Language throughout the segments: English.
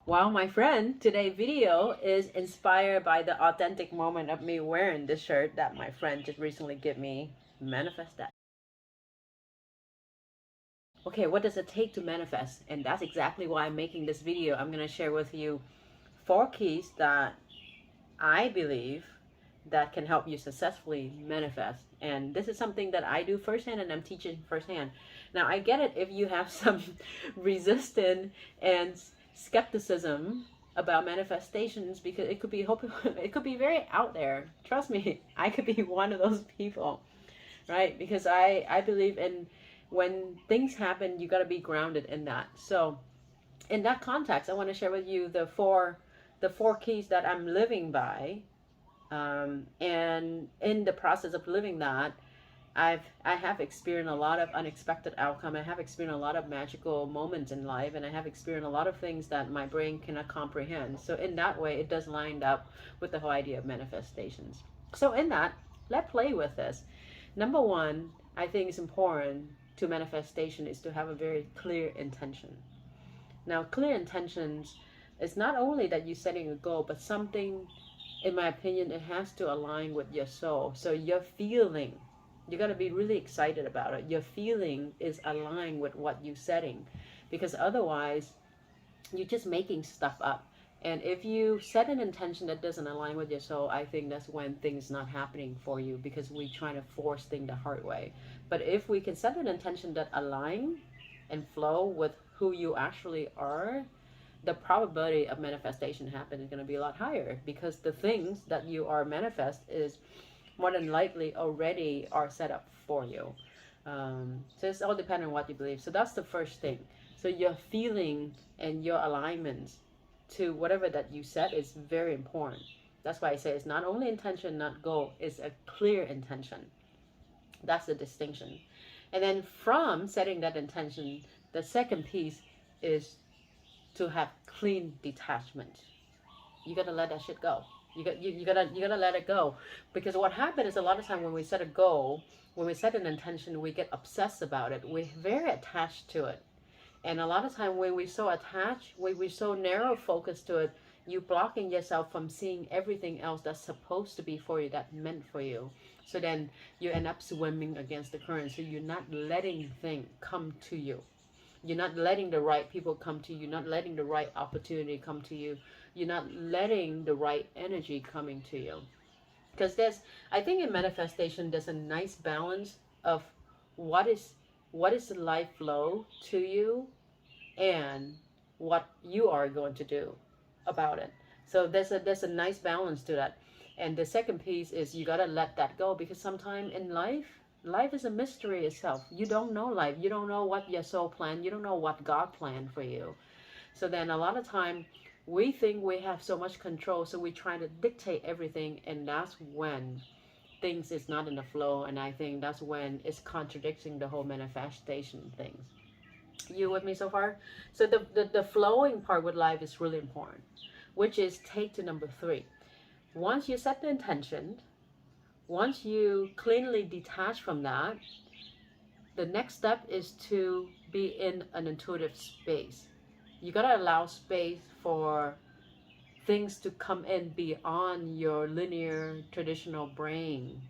Wow, my friend, today's video is inspired by the authentic moment of me wearing this shirt that my friend just recently gave me. Manifest that. Okay, what does it take to manifest? And that's exactly why I'm making this video. I'm going to share with you 4 keys that I believe that can help you successfully manifest. And this is something that I do firsthand and I'm teaching firsthand. Now, I get it if you have some resistance and skepticism about manifestations, because it could be it could be very out there. Trust me, I could be one of those people, right? Because I believe in, when things happen, you got to be grounded in that. So in that context, I want to share with you the four keys that I'm living by, and in the process of living that, I have experienced a lot of unexpected outcome. I have experienced a lot of magical moments in life, and I have experienced a lot of things that my brain cannot comprehend. So in that way, it does line up with the whole idea of manifestations. So in that, let's play with this. Number one, I think is important to manifestation is to have a very clear intention. Now, clear intentions is not only that you're setting a goal, but something, in my opinion, it has to align with your soul. So your feeling, you got to be really excited about it. Your feeling is aligned with what you're setting, because otherwise you're just making stuff up. And if you set an intention that doesn't align with your soul, I think that's when things not happening for you, because we trying to force things the hard way. But if we can set an intention that align and flow with who you actually are, the probability of manifestation happen is going to be a lot higher, because the things that you are manifest is more than likely already are set up for you. So it's all dependent on what you believe. So that's the first thing. So your feeling and your alignment to whatever that you set is very important. That's why I say it's not only intention, not goal, it's a clear intention. That's the distinction. And then from setting that intention, the second piece is to have clean detachment. You gotta let that shit go. You gotta let it go, because what happens is a lot of time when we set a goal, when we set an intention, we get obsessed about it. We're very attached to it, and a lot of time when we're so attached, when we're so narrow focused to it, you blocking yourself from seeing everything else that's supposed to be for you, that meant for you. So then you end up swimming against the current. So you're not letting things come to you. You're not letting the right people come to you. You're not letting the right opportunity come to you. You're not letting the right energy coming to you. Because I think in manifestation, there's a nice balance of what is the life flow to you, and what you are going to do about it. So there's a nice balance to that. And the second piece is you gotta let that go, because sometimes in life is a mystery itself. You don't know life. You don't know what your soul planned. You don't know what God planned for you. So then a lot of time we think we have so much control, so we try to dictate everything, and that's when things is not in the flow. And I think that's when it's contradicting the whole manifestation things. You with me so far? So the flowing part with life is really important, which is take to number three. Once you set the intention, once you cleanly detach from that, the next step is to be in an intuitive space. You gotta allow space for things to come in beyond your linear traditional brain,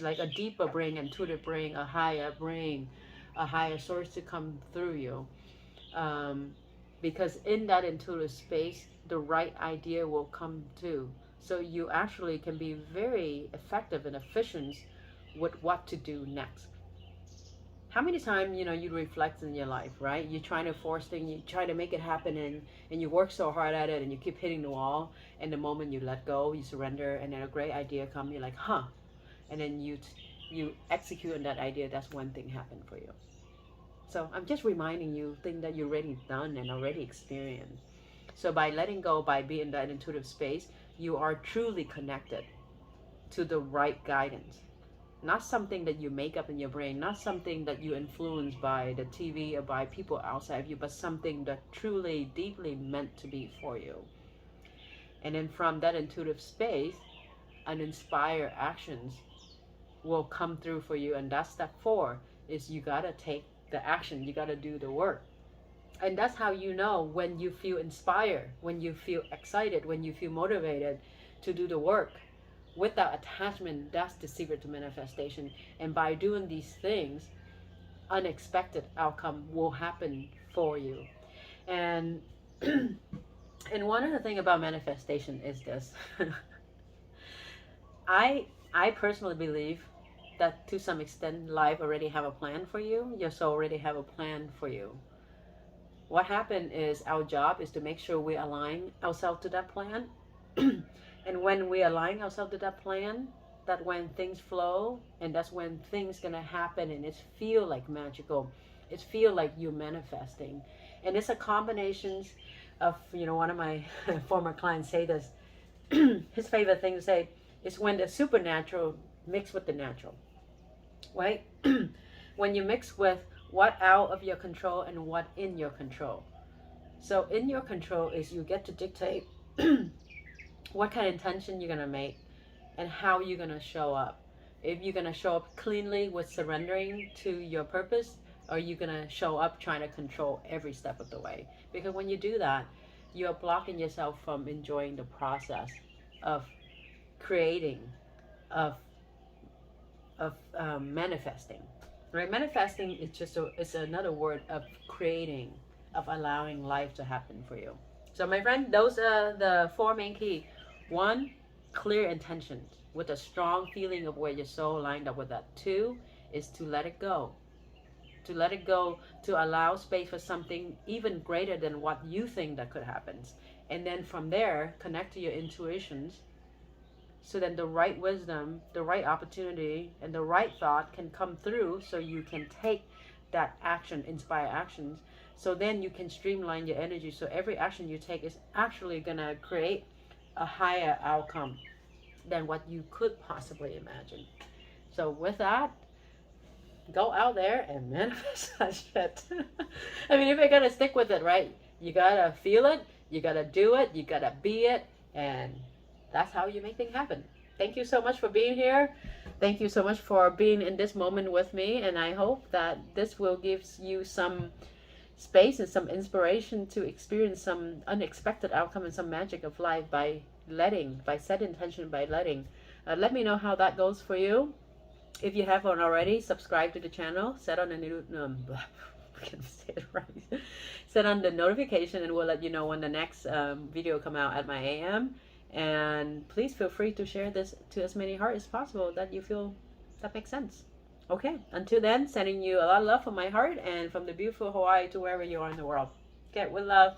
like a deeper brain, intuitive brain, a higher brain, a higher source to come through you. um, because in that intuitive space, the right idea will come to. So you actually can be very effective and efficient with what to do next. How many times, you reflect in your life, right? You're trying to force things, you try to make it happen, and you work so hard at it, and you keep hitting the wall. And the moment you let go, you surrender, and then a great idea comes, you're like, huh. And then you execute on that idea. That's when thing happened for you. So I'm just reminding you things that you already done and already experienced. So by letting go, by being in that intuitive space, you are truly connected to the right guidance. Not something that you make up in your brain, not something that you influence by the TV or by people outside of you, but something that truly, deeply meant to be for you. And then from that intuitive space, an inspired actions will come through for you. And that's step four, is you gotta take the action. You gotta do the work. And that's how you know when you feel inspired, when you feel excited, when you feel motivated to do the work. Without attachment, that's the secret to manifestation. And by doing these things, unexpected outcome will happen for you. And and one of the things about manifestation is this. I personally believe that to some extent life already have a plan for you. Your soul already have a plan for you. What happened is our job is to make sure we align ourselves to that plan. And when we align ourselves to that plan, that when things flow, and that's when things gonna happen, and it feel like magical. It feel like you're manifesting. And it's a combination of, one of my former clients say this. His favorite thing to say is when the supernatural mix with the natural, right? When you mix with what out of your control and what in your control. So in your control is you get to dictate what kind of intention you're going to make and how you're going to show up. If you're going to show up cleanly with surrendering to your purpose, or you're going to show up trying to control every step of the way. Because when you do that, you're blocking yourself from enjoying the process of creating, of manifesting. Right? Manifesting is just it's another word of creating, of allowing life to happen for you. So my friend, those are the 4 main key. 1, clear intention with a strong feeling of where your soul lined up with that. 2 is to let it go. To let it go, to allow space for something even greater than what you think that could happen. And then from there, connect to your intuitions. So then the right wisdom, the right opportunity, and the right thought can come through, so you can take that action, inspire actions. So then you can streamline your energy. So every action you take is actually going to create a higher outcome than what you could possibly imagine. So with that, go out there and manifest that shit. I mean, if you're going to stick with it, right? You got to feel it, you got to do it, you got to be it, and that's how you make things happen. Thank you so much for being here. Thank you so much for being in this moment with me. And I hope that this will give you some space and some inspiration to experience some unexpected outcome and some magic of life by set intention, by letting. Let me know how that goes for you. If you haven't already, subscribe to the channel. Set on the new... I can't say it right. Set on the notification, and we'll let you know when the next video come out at my AM. And please feel free to share this to as many hearts as possible that you feel that makes sense. Okay, until then, sending you a lot of love from my heart and from the beautiful Hawaii to wherever you are in the world. Okay, with love.